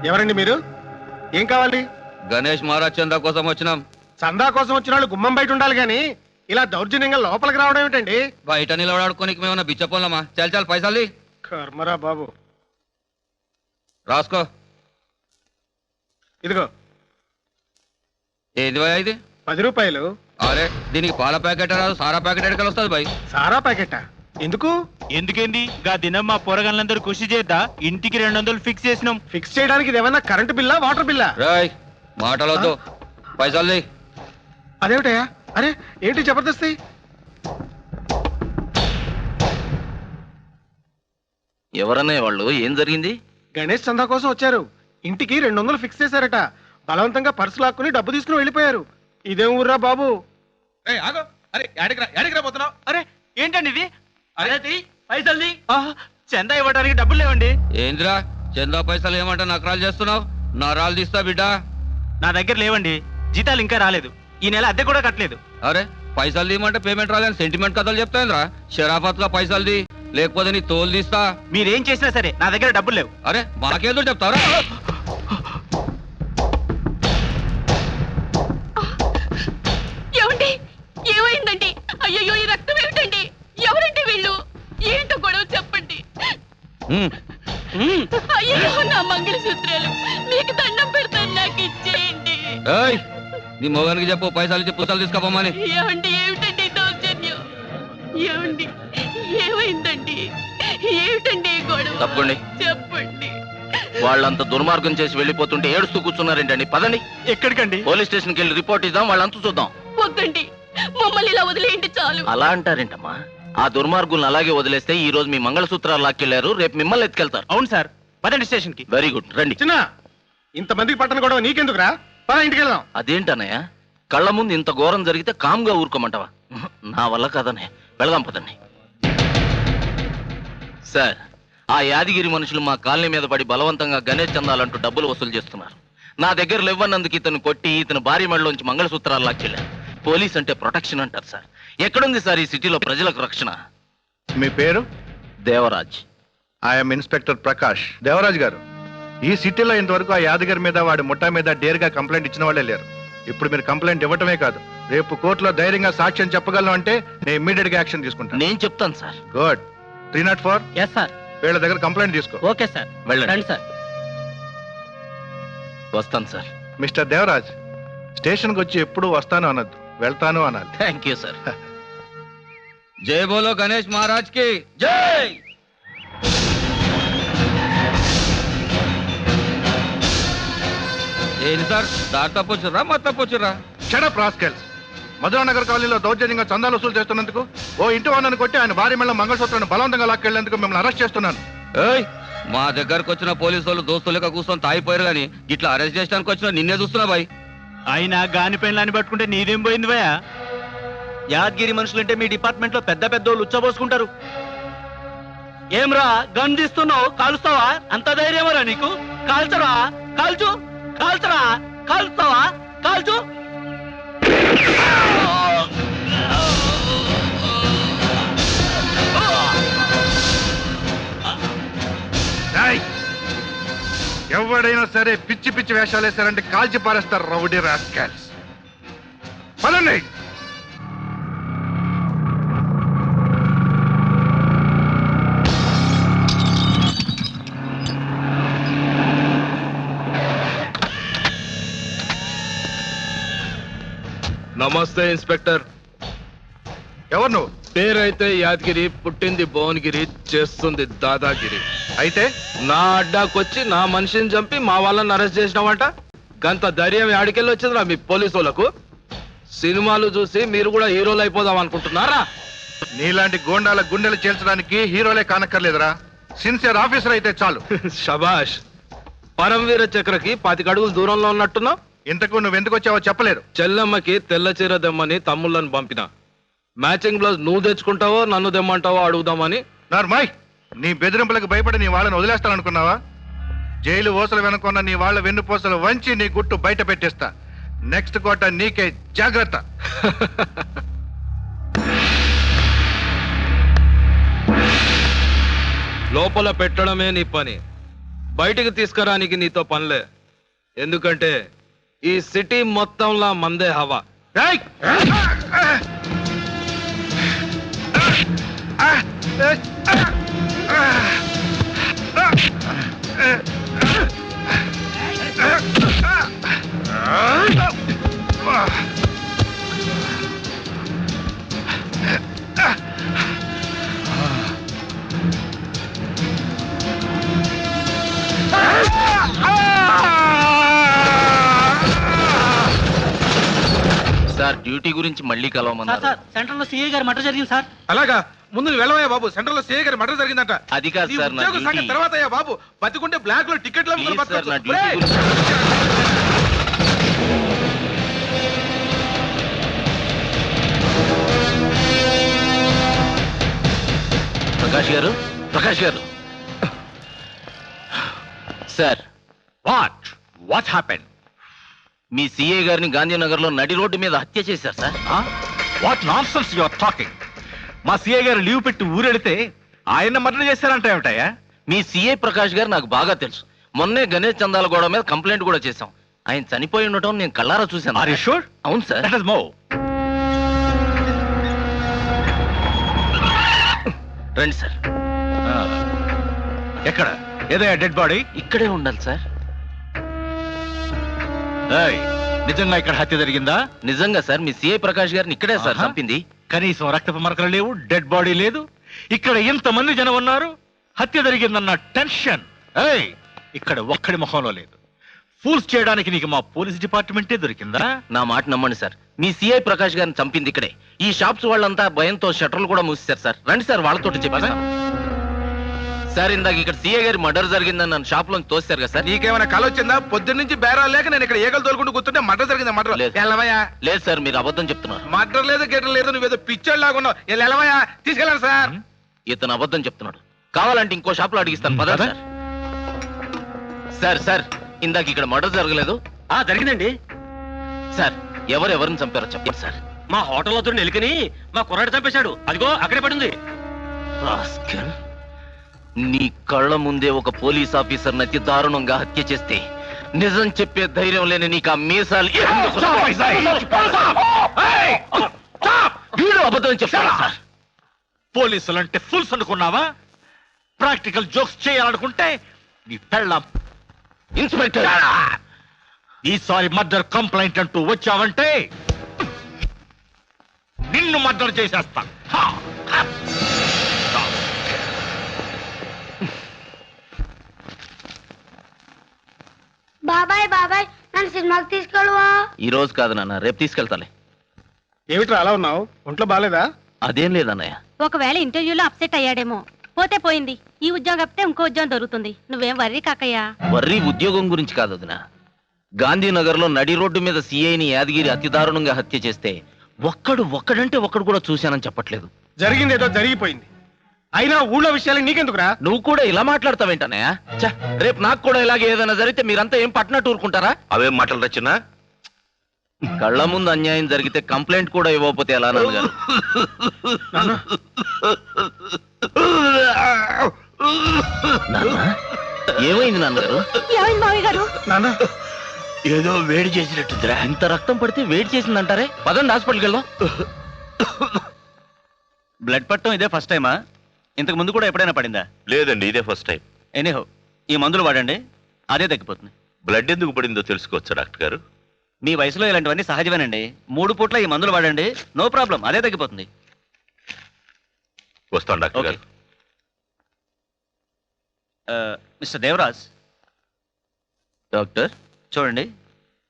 ఎవరండి మీరు? ఏం కావాలి? గణేష్ మహారాజ్ చందా కోసం వచ్చినాం. చందా కోసం వచ్చిన వాళ్ళు గుమ్మం బయట ఉండాలి గాని ఇలా దౌర్జన్యంగా లోపలికి రావడం ఏమిటండి? బయట నిలబడాడుకోనికి మేమన్నా బిచ్చపోలమా? చాలు పైసలు కర్మరా బాబు. రాసుకో. ఇదిగో ఏంది భయ్ ఇది? 10 రూపాయలు. అరే దీనికి పాల ప్యాకెట్ రాదు, సారా ప్యాకెట్ ఎడకలు వస్తుంది భయ్. సారా ప్యాకెటా? ఎందుకు? ఎందుకేంది గా దినం మా పొరగలందరూ కృషి చేద్దా ఇంటికి 200 ఫిక్స్ చేసినాం. ఫిక్స్ చేయడానికి ఇది ఏమన్నా కరెంటు బిల్లా వాటర్ బిల్లా? రాయ్ మాటలొద్దు, పైసలు అదేమిటయా? అరే ఏంటి జబర్దస్తి? ఎవరనే వాళ్ళు? ఏం జరిగింది? గణేష్ చందా కోసం వచ్చారు. ఇంటికి 200 ఫిక్స్ చేశారట. బలవంతంగా పర్సు లాక్కుని డబ్బు తీసుకుని వెళ్ళిపోయారు. ఇదేం ఊర్రా బాబు? అరే ఏంటండి ఇది? అరే పైసల్ది చందా ఇవ్వడానికి డబ్బులు లేవండి. ఏందిరా చందా పైసలు ఏమంటే నకరాలు చేస్తున్నావు? నరాలు తీస్తా బిడ్డ. నా దగ్గర లేవండి, జీతాలు ఇంకా రాలేదు, ఈ నెల అద్దె కూడా కట్టలేదు. అరే పైసలు తీయమంటే పేమెంట్ రాదని సెంటిమెంట్ కథలు చెప్తాయింద్రా. షరాఫత్ గా పైసలు తీ, లేకపోతే నీ తోలు తీస్తా. మీరేం చేసినా సరే నా దగ్గర డబ్బులు లేవు. అరే మాకేదో చెప్తారా? ఏమండి ఏమైందండి? అయ్యో ఈ రక్తం ఏమిటండి? ఎవరండి వీళ్ళు? ఏంటో గొడవ చెప్పండి. అయ్యో నా మంగళసూత్రాలు మీకు దండం పెడతాను, నాకు ఇచ్చేయండి. ఏయ్ నీ మొగానికి చెప్పు పైసలు ఇచ్చి పుస్తకాలు తీసుకోపోమని. ఏమండి ఏమిటండి దౌర్జన్యం? ఏమండి ఏమైందండి? ఏమిటండి గొడవ? తప్పండి. చెప్పండి. వాళ్ళంత దుర్మార్గం చేసి వెళ్ళిపోతుంటే ఏడుస్తూ కూర్చున్నారేంటండి? పదండి. ఎక్కడికండి? పోలీస్ స్టేషన్కి వెళ్ళి రిపోర్ట్ ఇద్దాం, వాళ్ళంతా చూద్దాం. వద్దండి, మమ్మల్ని ఇలా వదిలేయండి చాలు. అలా అంటారేంటమ్మా? ఆ దుర్మార్గులను అలాగే వదిలేస్తే ఈ రోజు మీ మంగళసూత్రాలు లాక్కెళ్లారు, రేపు మిమ్మల్ని ఎత్తుకెళ్తారు. అవును సార్, పదండి స్టేషన్ కి. వెరీ గుడ్, రండి. చిన్న ఇంతమందికి పట్టణ గొడవ నీకెందుకురా? పద ఇంటికి వెళ్దాం. అదేంటన్నయ్య, కళ్ళ ముందు ఇంత ఘోరం జరిగితే కామ్గా ఊరుకోమంటావా? నా వల్ల కాదన్నయ్య, వెళదాం పదండి. సార్, ఆ యాదగిరి మనుషులు మా కాలనీ మీద పడి బలవంతంగా గణేష్ చందాలంటూ డబ్బులు వసూలు చేస్తున్నారు. నా దగ్గర లేవన్నందుకు ఇతను కొట్టి ఇతను భార్య మెడలోంచి మంగళసూత్రాలు లాక్కెళ్ళారు. పోలీస్ అంటే ప్రొటెక్షన్ అంటారు సార్. ఎక్కడుంది సార్ ఈ సిటీలో ప్రజలకు రక్షణ? మీ పేరు? దేవరాజ్. I'm inspector Prakash. దేవరాజ్ గారు, ఈ సిటీలో ఇంతవరకు ఆ యాదగిరి మీద వాడి ముఠా మీద డేర్గా కంప్లైంట్ ఇచ్చిన వాళ్ళే లేరు. ఇప్పుడు మీరు కంప్లైంట్ ఇవ్వటమే కాదు, రేపు కోర్టులో ధైర్యంగా సాక్ష్యం చెప్పగలను అంటే నేను ఇమ్మీడియట్ గా యాక్షన్ తీసుకుంటాను. నేను చెప్తాను సార్. గుడ్. 304 yes sir. వీళ్ళ దగ్గర కంప్లైంట్ తీసుకో. ఓకే సార్, వెళ్ళండి సార్. వస్తాను సార్. మిస్టర్ దేవరాజ్, స్టేషన్కి వచ్చి ఎప్పుడు వస్తాను అనొద్దు, వెళ్తాను అనాలి. Thank you sir. జై బోలో గణేష్ మహారాజ్ కి జై. ఏంటి సార్ దారి తప్పొచ్చురా మా తప్పొచ్చురా? Shut up rascals. మధురానగర్ కాలనీలో దౌర్జన్యంగా చందాలు వసూలు చేస్తున్నందుకు ఓ ఇంటి వాడిని కొట్టి ఆయన భార్య మెళ్ళ మంగళసూత్రాన్ని బలవంతంగా లాక్కెళ్లేందుకు మిమ్మల్ని అరెస్ట్ చేస్తున్నాను. ఏయ్ మా దగ్గరకు వచ్చిన పోలీసు వాళ్ళు దోస్తులు లెక్క కూర్చొని తాగిపోయారు గాని ఇట్లా అరెస్ట్ చేయడానికి వచ్చిన నిన్నే చూస్తున్నా బాయ్. అయినా గాని పెళ్ళాన్ని పట్టుకుంటే నీదేం పోయింది భయ? యాదగిరి మనుషులంటే మీ డిపార్ట్మెంట్ లో పెద్ద పెద్దోళ్ళు ఉచ్చబోసుకుంటారు. ఏమ్రా గన్ తీస్తున్నావు, కాలుస్తావా? అంత ధైర్యమరా నీకు? కాల్చరా, కాల్చు, కాల్చరా, కాల్స్తావా, కాల్చు. ఎవడైనా సరే పిచ్చి పిచ్చి వేషాలు వేశారంటే కాల్చి పారేస్తారు రౌడీ రాస్కెల్స్. పదండి. నమస్తే ఇన్స్పెక్టర్. ఎవరు నువ్వు? పేరైతే యాదగిరి, పుట్టింది భువనగిరి, చేస్తుంది దాదాగిరి. అయితే నా అడ్డాకొచ్చి నా మనిషిని చంపి మా వాళ్ళని అరెస్ట్ చేసినావంట. గంత ధైర్యం యాడికెళ్ళి వచ్చిందిరా మీ పోలీసు వాళ్ళకు? సినిమాలు చూసి మీరు కూడా హీరోలు అయిపోదాం అనుకుంటున్నారా? నీలాంటి గోండాల గుండెలు చేల్చడానికి హీరోలే కానక్కర్లేదురా, సిన్సియర్ ఆఫీసర్ అయితే చాలు. శబాష్. పరమవీర చక్రకి 10 అడుగులు దూరంలో ఉన్నట్టున్నావు. ఇంతకు నువ్వెందుకు వచ్చావో చెప్పలేదు. చెల్లమ్మకి తెల్ల చీర దెమ్మని తమ్ముళ్ళని పంపిన. మ్యాచింగ్ బ్లౌజ్ నువ్వు తెచ్చుకుంటావో నన్ను దెమ్మంటావో అడుగుదామని. నార్మాయ్, నీ బెదిరింపులకు భయపడి నీ వాళ్ళని వదిలేస్తాననుకున్నావా? జైలు ఓసలు వెనుకున్న నీ వాళ్ళ వెన్నుపోసలు వంచి నీ గుట్టు బయట పెట్టేస్తా. నెక్స్ట్ కోట నీకే, జాగ్రత్త. లోపల పెట్టడమే నీ పని. బయటికి తీసుకురానికి నీతో పనిలే. ఎందుకంటే ఈ సిటీ మొత్తంలా మందే హవా. సార్ డ్యూటీ గురించి మళ్ళీ కలవమన్నారు. సెంటర్ లో సిఐ గారి మటర్ జరిగింది సార్. అలాగా, ముందు నువ్వు వెళ్ళవయ్యా బాబు. సెంట్రల్ లో సీఏ గారి మర్డర్ జరిగిందంట. అది కాదు నీ సార్, నా ఉద్యోగ సంగతి డ్యూటీ. తర్వాత అయ్యా బాబు. బతికుంటే బ్లాక్ లో టికెట్లు అమ్ముకుని ప్లీజ్ సార్, నా బతకొచ్చు. డ్యూటీ ఒరేయ్! గురించి. ప్రకాష్ గారు, ప్రకాష్ గారు. Sir, what happen? మీ సిఐ గారిని గాంధీనగర్ లో నడి రోడ్డు మీద హత్య చేశారు sir. What nonsense you are talking? మా సిఐ గారు లీవ్ పెట్టి ఊరెడితే ఆయన మర్డర్ చేశారంట ఏమిటయ్యా? మీ సిఐ ప్రకాష్ గారు నాకు బాగా తెలుసు. మొన్నే గణేష్ చందాల గోడ మీద కంప్లైంట్ కూడా చేశాం. ఆయన చనిపోయి ఉండటం నేను కళ్ళారా చూశాను. Are you sure? అవును సార్. Let us move. రండి సార్. ఎక్కడ? ఏదయ్యా డెడ్ బాడీ? ఇక్కడే ఉండాలి సార్. నిజంగా ఇక్కడ హత్య జరిగిందా? నిజంగా సార్, మీ సిఐ ప్రకాష్ గారిని ఇక్కడే సార్ ఆహా. చంపింది. కనీసం రక్తపు మరకలు లేవు, డెడ్ బాడీ లేదు. ఇక్కడ ఇంతమంది జనం ఉన్నారు, హత్య జరిగిందన్న టెన్షన్ ఇక్కడ ఒక్కడి మొహంలో లేదు. ఫూల్స్ చేయడానికి నీకు మా పోలీస్ డిపార్ట్మెంటే దొరికిందా? నా మాట నమ్మండి సార్, మీ సిఐ ప్రకాష్ గారిని చంపింది ఇక్కడే. ఈ షాప్స్ వాళ్ళంతా భయంతో షట్టర్లు కూడా మూసేశారు సార్. రండి సార్, వాళ్ళతోటి చెప్పాను సార్. ఇందాక ఇక్కడ సిఐ గారి మర్డర్ జరిగిందని నన్ను షాప్ లోంచి తోస్తారు కదా సార్. నీకేమైనా కళ వచ్చిందా? పొద్దున్న నుంచి బేరాలు లేక నేను ఇక్కడ ఏగలు తోలుకుంటూ కూర్చుంటే మర్డర్ జరిగిందా? మర్డర్ లేదు. ఎల్లవయ్యా. లేదు సార్, మీరు అబద్ధం చెప్తున్నారు. మర్డర్ లేదు, గిటర్ లేదు, నువ్వేదో పిచ్చోళ్ళు లాగా ఉన్నావు. ఎల్లవయ్యా, తీసుకెళ్ళాలి సార్. ఇతను అబద్ధం చెప్తున్నాడు. కావాలంటే ఇంకో షాప్ లో అడిగిస్తాను. పద పద. సార్. సార్ సార్, ఇందాక ఇక్కడ మర్డర్ జరగలేదు? జరిగిందండి సార్, ఎవరిని చంపారో చెప్పండి సార్. మా హోటల్ అతను ఎలుకని మా కుర్రాడు చంపేశాడు. అదిగో అక్కడే పడింది. రాస్కల్, నీ కళ్ళ ముందే ఒక పోలీస్ ఆఫీసర్ అతి దారుణంగా హత్య చేస్తే నిజం చెప్పే ధైర్యం లేని నీకు ఆ మీసాలు ఎందుకు? వీడు అబద్ధం చెప్తాడు సార్. పోలీసులు అంటే ఫుల్స్ అనుకున్నావా? ప్రాక్టికల్ జోక్స్ చేయాలనుకుంటే నీ పెళ్ళాం. ఇన్స్పెక్టర్, ఈసారి మర్డర్ కంప్లైంట్ అంటూ వచ్చావంటే నిన్ను మర్డర్ చేసేస్తా. బాబాయ్ బాబాయ్ నన్ను సినిమాకి తీసుకెళ్ళవా? ఈ రోజు కాదు నాన్న, రేపు తీసుకెళ్తాలే. ఏమిట్రా అలా ఉన్నావు? ఒంట్లో బాగాలేదా? అదేం లేదన్నయ్య. ఒకవేళ ఇంటర్వ్యూలో అప్సెట్ అయ్యాడేమో. పోతే పోయింది, ఈ ఉద్యోగం అప్పితే ఇంకో ఉద్యోగం దొరుకుతుంది. నువ్వేం వర్రీ కాకయ్యా. వర్రీ ఉద్యోగం గురించి కాదు వదినా. గాంధీనగర్ లో నడి రోడ్డు మీద సిఐని యాదగిరి అతి దారుణంగా హత్య చేస్తే ఒక్కడంటే ఒక్కడు కూడా చూశానని చెప్పట్లేదు. జరిగింది ఏదో జరిగిపోయింది. అయినా ఊళ్ళో విషయాలు నీకెందుకురా? నువ్వు కూడా ఇలా మాట్లాడతావేంటన్నయ్య? రేపు నాకు కూడా ఇలాగే ఏదైనా జరిగితే మీరంతా ఏం పట్టినట్టు ఊరుకుంటారా? అవేం మాటలు రచన? కళ్ళ ముందు అన్యాయం జరిగితే కంప్లైంట్ కూడా ఇవ్వకపోతే ఎలా నాన్నగారు? నాన్న, ఏమైంది నాన్నగారు? ఏమైంది మావయ్య గారు? నాన్న, ఏదో వేడి చేసినట్టుందిరా. ఇంత రక్తం పడితే వేడి చేసిందంటారే. పదండి హాస్పిటల్కి వెళ్దాం. బ్లడ్ పట్టడం ఇదే ఫస్ట్ టైమా? ఇంతకు ముందు కూడా ఎప్పుడైనా పడిందా? లేదండి, ఇదే ఫస్ట్ టైం. ఎనీహో, ఈ మందులు వాడండి, అదే తగ్గిపోతుంది. బ్లడ్ ఎందుకు పడిందో తెలుసుకోవచ్చా డాక్టర్ గారు? మీ వయసులో ఇలాంటివన్నీ సహజమేనండి. 3 పూట్ల ఈ మందులు వాడండి, నో ప్రాబ్లం, అదే తగ్గిపోతుంది. వస్తాను డాక్టర్ గారు. మిస్టర్ దేవరాజ్, డాక్టర్, చూడండి,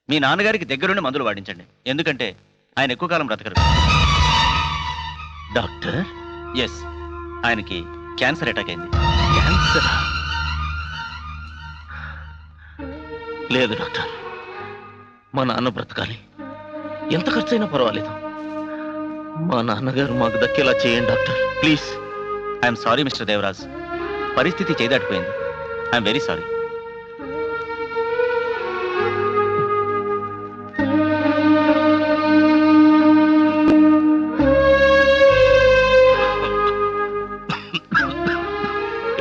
మీ నాన్నగారికి దగ్గరుండి మందులు వాడించండి. ఎందుకంటే ఆయన ఎక్కువ కాలం బ్రతకరు. డాక్టర్, ఎస్, ఆయనకి క్యాన్సర్ అటాక్ అయింది. క్యాన్సర్? లేదు డాక్టర్, మా నాన్న బ్రతకాలి. ఎంత ఖర్చైనా పర్వాలేదు. మా నాన్నగారు మాకు దక్కేలా చేయండి doctor, please. I'm sorry mister Devaraj, పరిస్థితి చేదాటిపోయింది. I'm very sorry.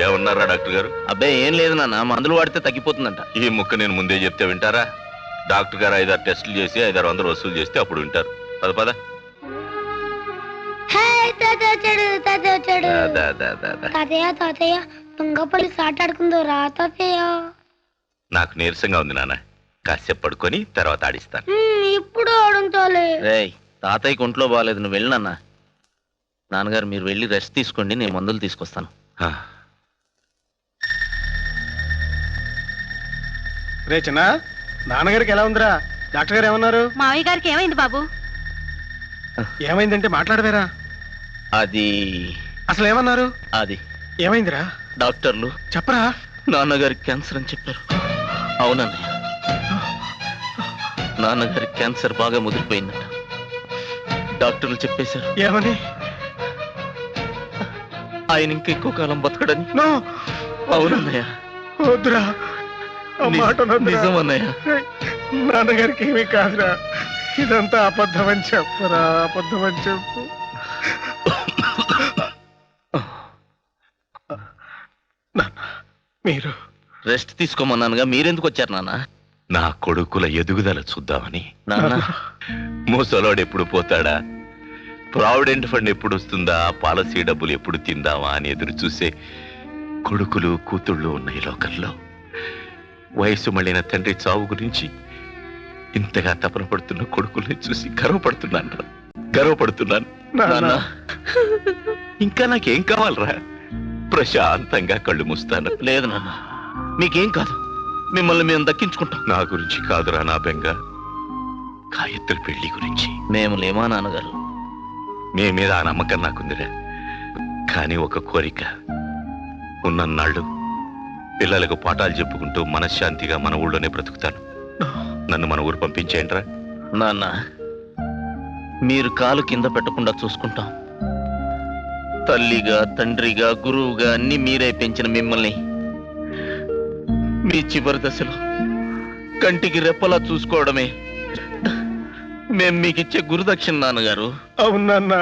ఏమన్నారా డాక్టర్ గారు? అబ్బాయి ఏం లేదు నాన్న, మందులు వాడితే తగ్గిపోతుందంట. ఈ ముక్క నేను ముందే చెప్తే వింటారా? డాక్టర్ గారు 5-6 టెస్టులు చేసి 500-600 వసూలు చేస్తే అప్పుడు వింటారు. పద పద. హే, తాతయ్య వచ్చాడు, తాతయ్య వచ్చాడు. దా, దా, దా, దా. తాతయ్య తాతయ్య దొంగ పోలీస్ ఆట ఆడుకుందో రా తాతయ్య. నాకు నీరసంగా ఉంది నాన్న, కాసేపు పడుకొని తర్వాత ఆడిస్తాను. ఇప్పుడు ఆడుంచాలి. రేయ్, తాతయ్యకి ఒంట్లో బాగాలేదు, నువ్వు వెళ్ళి నాన్న. నాన్నగారు మీరు వెళ్ళి రెస్ట్ తీసుకోండి, నేను మందులు తీసుకొస్తాను. ఆ, రే చిన్న, నాన్నగారికి ఎలా ఉందిరా? డాక్టర్ గారు ఏమన్నారు? మావయ్య గారికి ఏమైంది బాబు? ఏమైందంటే మాట్లాడవేరా? అది అసలు ఏమన్నారు? అది ఏమైందిరా? డాక్టర్లు చెప్పరా. నాన్నగారికి క్యాన్సర్ అని చెప్పారు. అవునన్నయ్య, నాన్నగారికి క్యాన్సర్ బాగా ముదిరిపోయిందట. డాక్టర్లు చెప్పేశారు ఏమని? ఆయన ఇంకా ఎక్కువ కాలం బతకడని. నో. అవునన్నయ్య, వద్దురా, ఆ మాట అనొద్దురా. నిజం అన్నయ్య. నాన్నగారికి ఏమీ కాదురా, ఇదంతా అబద్ధమని చెప్పరా, అబద్ధమని చెప్పు. నాన్న, మీరు రెస్ట్ తీసుకోమన్నానుగా, మీరెందుకు వచ్చారు నాన్న? నా కొడుకుల ఎదుగుదల చూద్దామని. నాన్న, ముసలోడు ఎప్పుడు పోతాడా, ప్రావిడెంట్ ఫండ్ ఎప్పుడు వస్తుందా, పాలసీ డబ్బులు ఎప్పుడు తిందామా అని ఎదురు చూసే కొడుకులు కూతుళ్ళు ఉన్న ఈ లోకంలో వయసు మళ్ళిన తండ్రి చావు గురించి ఇంతగా తపన పడుతున్న కొడుకుల్ని చూసి గర్వపడుతున్నాను. నాన్న, ఇంకా నాకేం కావాలరా? ప్రశాంతంగా కళ్ళు మూస్తాను. లేదు నాన్న, మీకేం కాదు, మిమ్మల్ని మేము దక్కించుకుంటాం. నా గురించి కాదురా నా బెంగ, గాయత్రి పెళ్లి గురించి. మేము లేమా నాన్నగారు? మీ మీద ఆ నమ్మకం నాకుందిరా, కానీ ఒక కోరిక. ఉన్నన్నాళ్ళు పిల్లలకు పాఠాలు చెప్పుకుంటూ మనశ్శాంతిగా మన ఊళ్ళోనే బ్రతుకుతాను. నన్ను మన ఊరు పంపించేయండిరా. నాన్న, మీరు కాలు కింద పెట్టకుండా చూసుకుంటాం. తల్లిగా, తండ్రిగా, గురువుగా అన్ని మీరే పెంచిన మిమ్మల్ని మీ చివరి దశలో కంటికి రెప్పలా చూసుకోవడమే మేం మీకిచ్చే గురుదక్షిణ నాన్నగారు. అవునన్నా,